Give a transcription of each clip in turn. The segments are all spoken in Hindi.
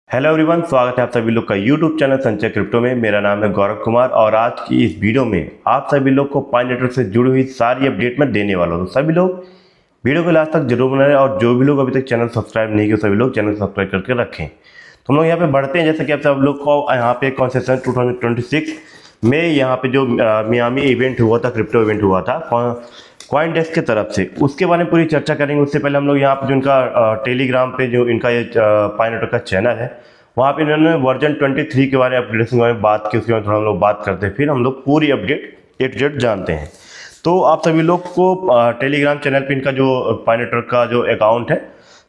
हेलो एवरीवन, स्वागत है आप सभी लोग का यूट्यूब चैनल संचय क्रिप्टो में। मेरा नाम है गौरव कुमार और आज की इस वीडियो में आप सभी लोग को पाई नेटवर्क से जुड़ी हुई सारी अपडेट मैं देने वाला हूँ। तो सभी लोग वीडियो को लास्ट तक जरूर बनाएं और जो भी लोग अभी तक चैनल सब्सक्राइब नहीं किए सभी लोग चैनल सब्सक्राइब करके रखें। तो हम लोग यहाँ पे बढ़ते हैं। जैसे कि आप सब लोग को यहाँ पे कॉन्सेशन 2026 में यहाँ पे जो मियामी इवेंट हुआ था, क्रिप्टो इवेंट हुआ था कॉइन डेस्क की तरफ से, उसके बारे में पूरी चर्चा करेंगे। उससे पहले हम लोग यहाँ पे जो इनका टेलीग्राम पे जो इनका ये पाई नेटवर्क का चैनल है वहाँ पे इन्होंने वर्जन 23 के बारे में अपडेट्स के बारे में बात की, उसके बाद थोड़ा हम लोग बात करते हैं, फिर हम लोग पूरी अपडेट ए टू जेड जानते हैं। तो आप सभी लोग को टेलीग्राम चैनल पे इनका जो पाई नेटवर्क का जो अकाउंट है,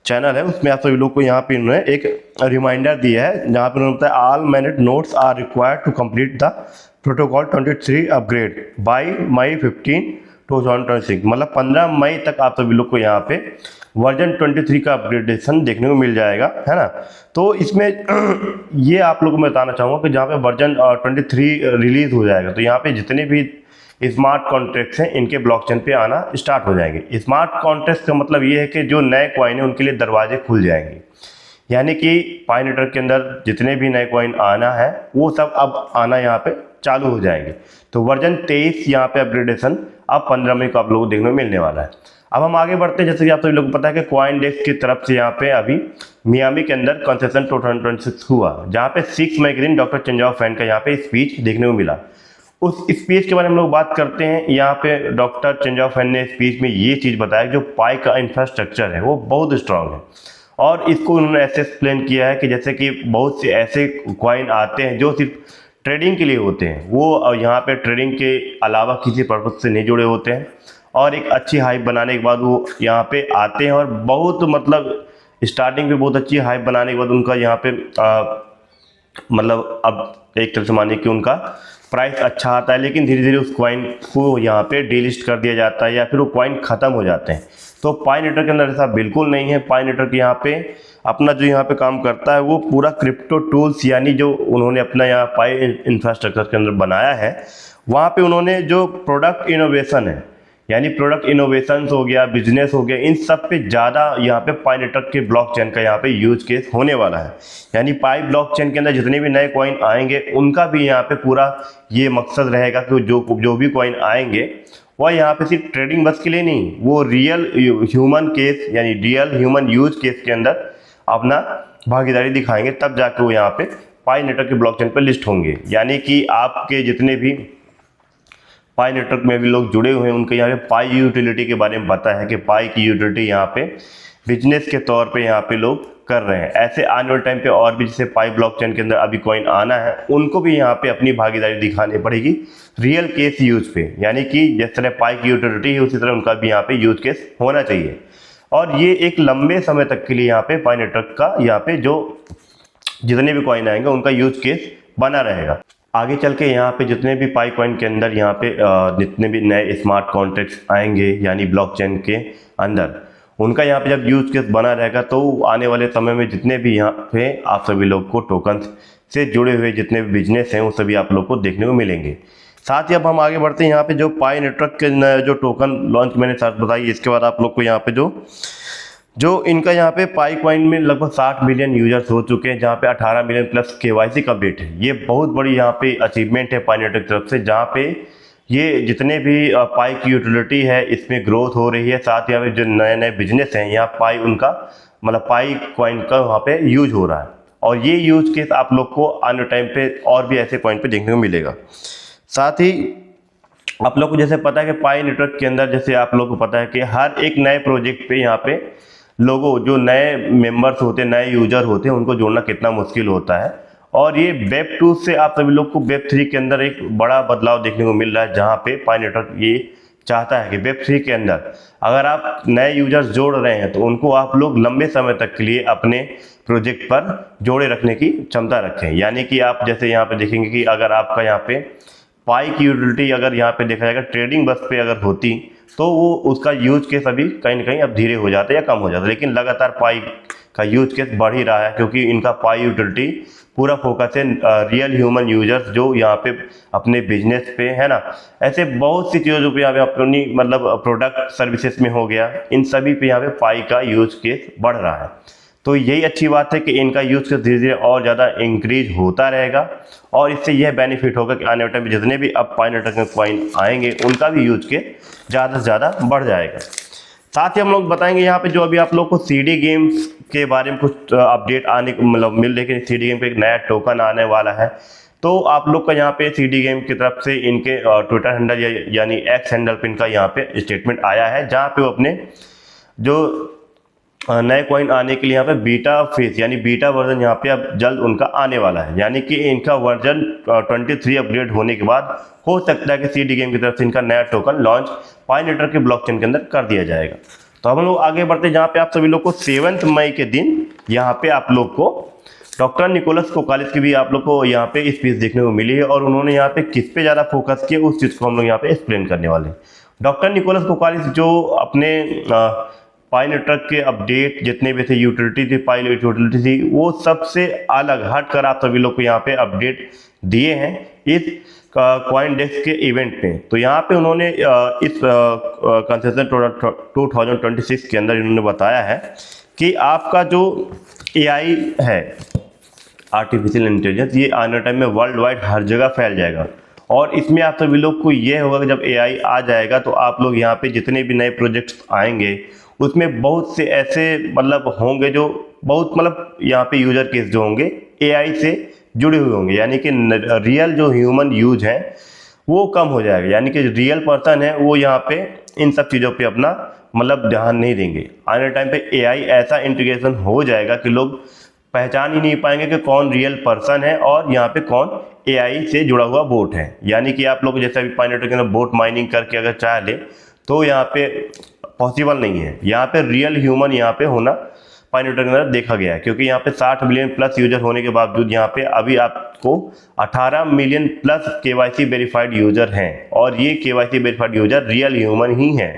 चैनल है, उसमें आप सभी लोग को यहाँ पे इन्होंने एक रिमाइंडर दिया है जहाँ पे उन्होंने बताया all mainnet nodes are required to complete the protocol 23 upgrade by May 15 2026। मतलब 15 मई तक आप सभी लोग को यहाँ पे वर्जन 23 का अपग्रेडेशन देखने को मिल जाएगा, है ना। तो इसमें ये आप लोगों को मैं बताना चाहूँगा कि जहाँ पे वर्जन 23 रिलीज हो जाएगा तो यहाँ पे जितने भी स्मार्ट कॉन्ट्रैक्ट्स हैं इनके ब्लॉकचेन पे आना स्टार्ट हो जाएंगे। स्मार्ट कॉन्ट्रैक्ट्स का मतलब ये है कि जो नए कॉइन है उनके लिए दरवाजे खुल जाएंगे, यानी कि पाई नेटवर्क के अंदर जितने भी नए कॉइन आना है वो सब अब आना यहाँ पे चालू हो जाएंगे। तो वर्जन 23 यहाँ पे अपग्रेडेशन अब 15 मई को आप लोगों को देखने को मिलने वाला है। अब हम आगे बढ़ते हैं। जैसे कि आप सभी लोगों को पता है कि कॉइन डेस्क की तरफ से यहाँ पे अभी मियामी के अंदर कॉन्सेशन 2026 हुआ, जहाँ पे 6 मई के दिन डॉक्टर चेंजाओ फैन का यहाँ पे स्पीच देखने को मिला। उस स्पीच के बारे में हम लोग बात करते हैं। यहाँ पे डॉक्टर चेंजाओ फैन ने स्पीच में ये चीज़ बताया जो पाई का इंफ्रास्ट्रक्चर है वो बहुत स्ट्रांग है और इसको उन्होंने ऐसे एक्सप्लेन किया है कि जैसे कि बहुत से ऐसे कॉइन आते हैं जो सिर्फ ट्रेडिंग के लिए होते हैं, वो यहाँ पे ट्रेडिंग के अलावा किसी पर्पज से नहीं जुड़े होते हैं और एक अच्छी हाइप बनाने के बाद वो यहाँ पे आते हैं और बहुत मतलब स्टार्टिंग पे बहुत अच्छी हाइप बनाने के बाद उनका यहाँ पे मतलब अब एक तरह से मानिए कि उनका प्राइस अच्छा आता है, लेकिन धीरे धीरे उस कॉइन को यहाँ पे डीलिस्ट कर दिया जाता है या फिर वो कॉइन ख़त्म हो जाते हैं। तो पाई नेटवर्क के अंदर ऐसा बिल्कुल नहीं है। पाई नेटवर्क यहाँ पे अपना जो यहाँ पे काम करता है वो पूरा क्रिप्टो टूल्स, यानी जो उन्होंने अपना यहाँ पाई इंफ्रास्ट्रक्चर के अंदर बनाया है वहाँ पे उन्होंने जो प्रोडक्ट इनोवेशन है, यानी प्रोडक्ट इनोवेशन हो गया, बिजनेस हो गया, इन सब पे ज़्यादा यहाँ पे पाई नेटवर्क के ब्लॉकचेन का यहाँ पे यूज केस होने वाला है। यानी पाई ब्लॉकचेन के अंदर जितने भी नए कॉइन आएंगे उनका भी यहाँ पे पूरा ये मकसद रहेगा कि जो भी कॉइन आएंगे वह यहाँ पे सिर्फ ट्रेडिंग बस के लिए नहीं, वो रियल ह्यूमन केस यानी रियल ह्यूमन यूज केस के अंदर अपना भागीदारी दिखाएंगे, तब जाके वो यहाँ पे पाई नेटवर्क के ब्लॉकचेन पर लिस्ट होंगे। यानी कि आपके जितने भी पाई नेटवर्क में भी लोग जुड़े हुए हैं उनके यहाँ पे पाई यूटिलिटी के बारे में पता है कि पाई की यूटिलिटी यहाँ पे बिजनेस के तौर पे यहाँ पे लोग कर रहे हैं। ऐसे आने वाले टाइम पे और भी जैसे पाई ब्लॉकचेन के अंदर अभी कॉइन आना है उनको भी यहाँ पे अपनी भागीदारी दिखानी पड़ेगी रियल केस यूज पे, यानी कि जिस तरह पाई की यूटिलिटी है उसी तरह उनका भी यहाँ पे यूज केस होना चाहिए। और ये एक लंबे समय तक के लिए यहाँ पे पाई नेटवर्क का यहाँ पे जो जितने भी कॉइन आएंगे उनका यूज केस बना रहेगा। आगे चल के यहाँ पे जितने भी पाई कॉइन के अंदर यहाँ पे जितने भी नए स्मार्ट कॉन्ट्रैक्ट्स आएंगे यानी ब्लॉकचेन के अंदर उनका यहाँ पे जब यूज केस बना रहेगा तो आने वाले समय में जितने भी यहाँ पे आप सभी लोग को टोकन से जुड़े हुए जितने भी बिजनेस हैं वो सभी आप लोग को देखने को मिलेंगे। साथ ही अब हम आगे बढ़ते हैं। यहाँ पे जो पाई नेटवर्क के जो टोकन लॉन्च मैंने साथ बताई, इसके बाद आप लोग को यहाँ पे जो इनका यहाँ पे पाई कॉइन में लगभग 60 मिलियन यूजर्स हो चुके हैं, जहाँ पे 18 मिलियन प्लस केवाईसी कंप्लीट है। ये बहुत बड़ी यहाँ पे अचीवमेंट है पाई नेटवर्क की तरफ से, जहाँ पे ये जितने भी पाई की यूटिलिटी है इसमें ग्रोथ हो रही है। साथ ही यहाँ पे जो नए नए बिजनेस हैं यहाँ पाई उनका मतलब पाई कॉइन का वहाँ पे यूज हो रहा है और ये यूज केस आप लोग को आने टाइम पे और भी ऐसे कॉइन पे देखने को मिलेगा। साथ ही आप लोग को जैसे पता है कि पाई नेटवर्क के अंदर जैसे आप लोग को पता है कि हर एक नए प्रोजेक्ट पे यहाँ पे लोगों जो नए मेंबर्स होते हैं, नए यूजर होते हैं, उनको जोड़ना कितना मुश्किल होता है। और ये वेब 2 से आप सभी लोग को वेब 3 के अंदर एक बड़ा बदलाव देखने को मिल रहा है, जहाँ पे पाई नेटवर्क ये चाहता है कि वेब 3 के अंदर अगर आप नए यूजर्स जोड़ रहे हैं तो उनको आप लोग लंबे समय तक के लिए अपने प्रोजेक्ट पर जोड़े रखने की क्षमता रखें। यानी कि आप जैसे यहाँ पे देखेंगे कि अगर आपका यहाँ पे पाई की यूटिलिटी अगर यहाँ पे देखा जाएगा ट्रेडिंग बस पे अगर होती तो वो उसका यूज केस अभी कहीं ना कहीं अब धीरे हो जाता है या कम हो जाता है, लेकिन लगातार पाई का यूज केस बढ़ ही रहा है क्योंकि इनका पाई यूटिलिटी पूरा फोकस है रियल ह्यूमन यूजर्स जो यहाँ पे अपने बिजनेस पे, है ना। ऐसे बहुत सी चीज़ों पे यहाँ पे अपनी मतलब प्रोडक्ट सर्विसेज में हो गया, इन सभी पे यहाँ पे पाई का यूज केस बढ़ रहा है। तो यही अच्छी बात है कि इनका यूज़ धीरे धीरे और ज़्यादा इंक्रीज होता रहेगा और इससे यह बेनिफिट होगा कि आने वाले टाइम में जितने भी अब पाई नेटवर्क में कॉइन आएंगे उनका भी यूज के ज़्यादा से ज़्यादा बढ़ जाएगा। साथ ही हम लोग बताएंगे यहाँ पे जो अभी आप लोग को सीडी गेम्स के बारे में कुछ अपडेट आने को मतलब मिल रही है कि सीडी गेम पे एक नया टोकन आने वाला है। तो आप लोग का यहाँ पे सीडी गेम की तरफ से इनके ट्विटर हैंडल यानी एक्स हैंडल पे इनका यहाँ पे स्टेटमेंट आया है जहाँ पे वो अपने जो नए कॉइन आने के लिए यहाँ पे बीटा फेज यानी बीटा वर्जन यहाँ पे अब जल्द उनका आने वाला है, यानी कि इनका वर्जन 23 अपग्रेड होने के बाद हो सकता है कि सीडी गेम की तरफ से इनका नया टोकन लॉन्च पाई नेटवर्क के ब्लॉकचेन के अंदर कर दिया जाएगा। तो हम लोग आगे बढ़ते हैं जहाँ पे आप सभी लोग को 7 मई के दिन यहाँ पे आप लोग को डॉक्टर निकोलस कोकालिस की भी आप लोग को यहाँ पे स्पीच देखने को मिली है और उन्होंने यहाँ पे किस पे ज़्यादा फोकस किया उस चीज़ को हम लोग यहाँ पे एक्सप्लेन करने वाले हैं। डॉक्टर निकोलस कोकालिस जो अपने पाई नेटवर्क के अपडेट जितने भी थे यूटिलिटी थी, पाई यूटिलिटी थी, वो सबसे अलग हट कर आप सभी लोग को यहाँ पे अपडेट दिए हैं इस कॉइनडेस्क के इवेंट में। तो यहाँ पे उन्होंने इस कंसेशन 2026 के अंदर इन्होंने बताया है कि आपका जो एआई है आर्टिफिशियल इंटेलिजेंस, ये आने टाइम में वर्ल्ड वाइड हर जगह फैल जाएगा और इसमें आप सभी लोग को ये होगा कि जब एआई आ जाएगा तो आप लोग यहाँ पे जितने भी नए प्रोजेक्ट्स आएंगे उसमें बहुत से ऐसे मतलब होंगे जो बहुत मतलब यहाँ पे यूजर केस जो होंगे एआई से जुड़े हुए होंगे, यानी कि रियल जो ह्यूमन यूज है वो कम हो जाएगा, यानी कि रियल पर्सन है वो यहाँ पे इन सब चीज़ों पे अपना मतलब ध्यान नहीं देंगे। आने टाइम पे एआई ऐसा इंटीग्रेशन हो जाएगा कि लोग पहचान ही नहीं पाएंगे कि कौन रियल पर्सन है और यहाँ पे कौन एआई से जुड़ा हुआ बोट है। यानी कि आप लोग जैसे अभी पाई नेटवर्क के अंदर बोट माइनिंग करके अगर चाह ले तो यहाँ पे पॉसिबल नहीं है, यहाँ पे रियल ह्यूमन यहाँ पे होना पाई नेटवर्क के अंदर देखा गया है, क्योंकि यहाँ पे 60 मिलियन प्लस यूजर होने के बावजूद यहाँ पे अभी आपको 18 million plus KYC verified user हैं और ये KYC verified user real human ही हैं।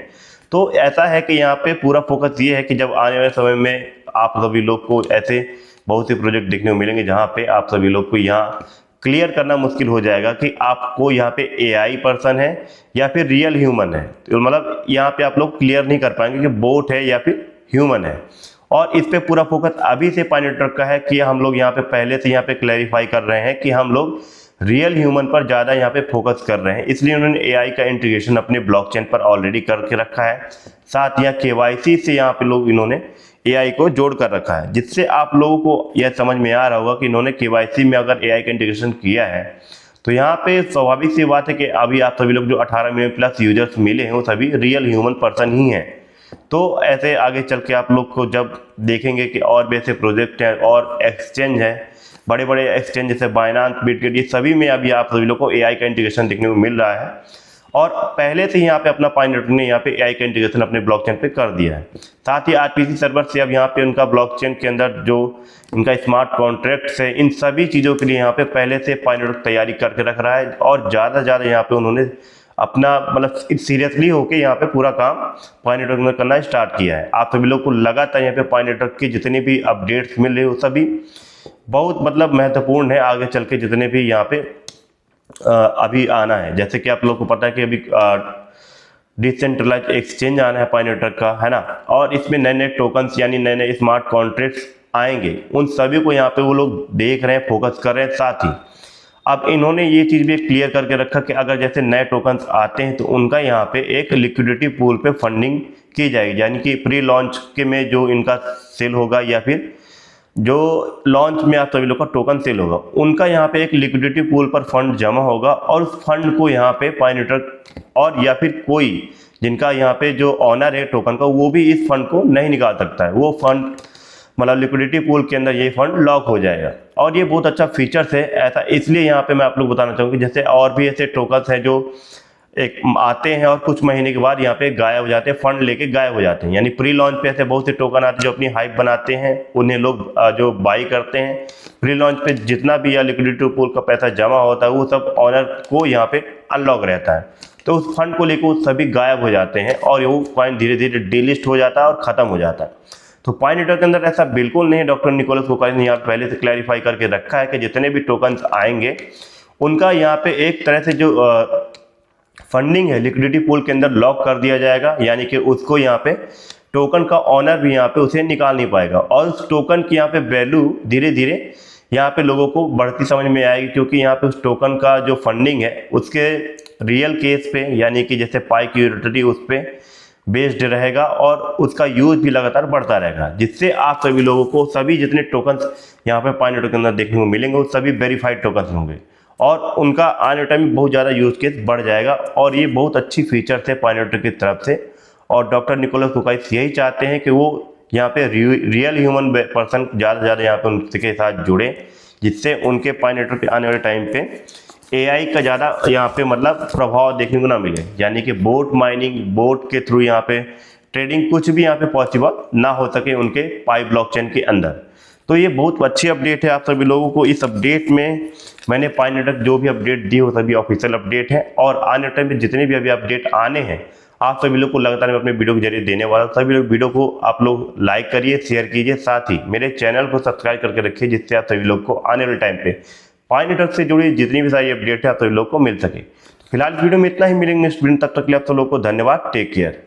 तो ऐसा है कि यहाँ पे पूरा फोकस ये है कि जब आने वाले समय में आप सभी लोग को ऐसे बहुत से प्रोजेक्ट देखने को मिलेंगे जहाँ पे आप सभी लोग को यहाँ क्लियर करना मुश्किल हो जाएगा कि आपको यहाँ पे एआई पर्सन है या फिर रियल ह्यूमन है। तो मतलब यहाँ पे आप लोग क्लियर नहीं कर पाएंगे कि बोट है या फिर ह्यूमन है। और इस पे पूरा फोकस अभी से पाई नेटवर्क का है कि हम लोग यहाँ पे पहले से यहाँ पे क्लैरिफाई कर रहे हैं कि हम लोग रियल ह्यूमन पर ज़्यादा यहाँ पे फोकस कर रहे हैं, इसलिए उन्होंने एआई का इंटीग्रेशन अपने ब्लॉकचेन पर ऑलरेडी करके रखा है। साथ यहाँ केवाईसी से यहाँ पे लोग इन्होंने एआई को जोड़ कर रखा है, जिससे आप लोगों को यह समझ में आ रहा होगा कि इन्होंने केवाईसी में अगर एआई का इंटीग्रेशन किया है तो यहाँ पे स्वाभाविक सी बात है कि अभी आप सभी लोग जो 18 मिलियन प्लस यूजर्स मिले हैं वो सभी रियल ह्यूमन पर्सन ही हैं। तो ऐसे आगे चल के आप लोग को जब देखेंगे कि और भी ऐसे प्रोजेक्ट हैं और एक्सचेंज है, बड़े बड़े एक्सचेंज जैसे बाइनांस, बिटगेट, ये सभी में अभी आप सभी लोग को एआई का इंटीग्रेशन देखने को मिल रहा है और पहले से यहाँ पे अपना पाई नेटवर्क ने यहाँ पे एआई का इंटीग्रेशन अपने ब्लॉकचेन पे कर दिया है। साथ ही आरपीसी सर्वर से अब यहाँ पे उनका ब्लॉकचेन के अंदर जो इनका स्मार्ट कॉन्ट्रैक्ट्स है, इन सभी चीज़ों के लिए यहाँ पे पहले से पाई नेटवर्क तैयारी करके रख रहा है और ज़्यादा से ज़्यादा यहाँ पे उन्होंने अपना मतलब सीरियसली होके यहाँ पे पूरा काम पाई नेटवर्क में करना स्टार्ट किया है। आप सभी लोग को लगातार यहाँ पे पाई नेटवर्क की जितनी भी अपडेट्स मिल रही है वो सभी बहुत मतलब महत्वपूर्ण है आगे चल के जितने भी यहाँ पे अभी आना है। जैसे कि आप लोग को पता है कि अभी डिसेंट्रलाइज एक्सचेंज आना है पाई नेटवर्क का, है ना, और इसमें नए नए टोकन्स यानी नए नए स्मार्ट कॉन्ट्रैक्ट्स आएंगे, उन सभी को यहाँ पे वो लोग देख रहे हैं, फोकस कर रहे हैं। साथ ही अब इन्होंने ये चीज़ भी क्लियर करके रखा कि अगर जैसे नए टोकन्स आते हैं तो उनका यहाँ पे एक लिक्विडिटी पूल पे फंडिंग की जाएगी, यानी कि प्री लॉन्च के में जो इनका सेल होगा या फिर जो लॉन्च में आप सभी लोग का टोकन सेल होगा, उनका यहाँ पे एक लिक्विडिटी पूल पर फंड जमा होगा और उस फंड को यहाँ पे पाई नेटवर्क और या फिर कोई जिनका यहाँ पे जो ऑनर है टोकन का वो भी इस फंड को नहीं निकाल सकता है। वो फंड मतलब लिक्विडिटी पूल के अंदर ये फंड लॉक हो जाएगा और ये बहुत अच्छा फीचर्स है। ऐसा इसलिए यहाँ पे मैं आप लोग बताना चाहूँगी जैसे और भी ऐसे टोकन्स हैं जो एक आते हैं और कुछ महीने के बाद यहाँ पे गायब हो जाते हैं, फंड लेके गायब हो जाते हैं। यानी प्री लॉन्च पे ऐसे बहुत से टोकन आते हैं जो अपनी हाइप बनाते हैं, उन्हें लोग जो बाई करते हैं। प्री लॉन्च पे जितना भी या लिक्विडिटी पूल का पैसा जमा होता है वो सब ऑनर को यहाँ पे अनलॉक रहता है, तो उस फंड को लेकर वो सभी गायब हो जाते हैं और वो कॉइन धीरे धीरे डिलिस्ट हो जाता है और ख़त्म हो जाता है। तो पाई नेटवर्क के अंदर ऐसा बिल्कुल नहीं है। डॉक्टर निकोलस कोकालिस ने यहाँ पहले से क्लैरिफाई करके रखा है कि जितने भी टोकन्स आएंगे उनका यहाँ पे एक तरह से जो फंडिंग है लिक्विडिटी पूल के अंदर लॉक कर दिया जाएगा, यानी कि उसको यहाँ पे टोकन का ऑनर भी यहाँ पे उसे निकाल नहीं पाएगा, और उस टोकन की यहाँ पे वैल्यू धीरे धीरे यहाँ पे लोगों को बढ़ती समझ में आएगी, क्योंकि यहाँ पे उस टोकन का जो फंडिंग है उसके रियल केस पे, यानी कि जैसे पाई की यूटिलिटी उस पर बेस्ड रहेगा और उसका यूज भी लगातार बढ़ता रहेगा, जिससे आप सभी लोगों को सभी जितने टोकन्स यहाँ पे पाई नेटवर्क के अंदर देखने को मिलेंगे वो सभी वेरीफाइड टोकन्स होंगे और उनका आने टाइम में बहुत ज़्यादा यूज केस बढ़ जाएगा। और ये बहुत अच्छी फीचर्स है पाई नेटवर्क की तरफ से, और डॉक्टर निकोलस कुकाइस यही चाहते हैं कि वो यहाँ पे रियल ह्यूमन पर्सन ज़्यादा से ज़्यादा यहाँ पे उनके साथ जुड़े, जिससे उनके पाई नेटवर्क पे आने वाले टाइम पे एआई का ज़्यादा यहाँ पे मतलब प्रभाव देखने को ना मिले, यानी कि बोट माइनिंग, बोट के थ्रू यहाँ पे ट्रेडिंग कुछ भी यहाँ पे पॉसिबल ना हो सके उनके पाई ब्लॉकचेन के अंदर। तो ये बहुत अच्छी अपडेट है आप सभी लोगों को। इस अपडेट में मैंने पाई नेटवर्क जो भी अपडेट दी वो सभी ऑफिशियल अपडेट है, और आने टाइम में जितने भी अभी अपडेट आने हैं आप सभी लोग को लगातार मैं अपने वीडियो के जरिए देने वाला हूं। सभी लोग वीडियो को आप लोग लाइक करिए, शेयर कीजिए, साथ ही मेरे चैनल को सब्सक्राइब करके रखिए, जिससे आप सभी लोग को आने वाले टाइम पे पाई नेटवर्क से जुड़ी जितनी भी सारी अपडेट है आप सभी लोग को मिल सके। फिलहाल वीडियो में इतना ही, मिलेंगे नेक्स्ट वीडियो, तब तक के लिए आप सब लोग को धन्यवाद, टेक केयर।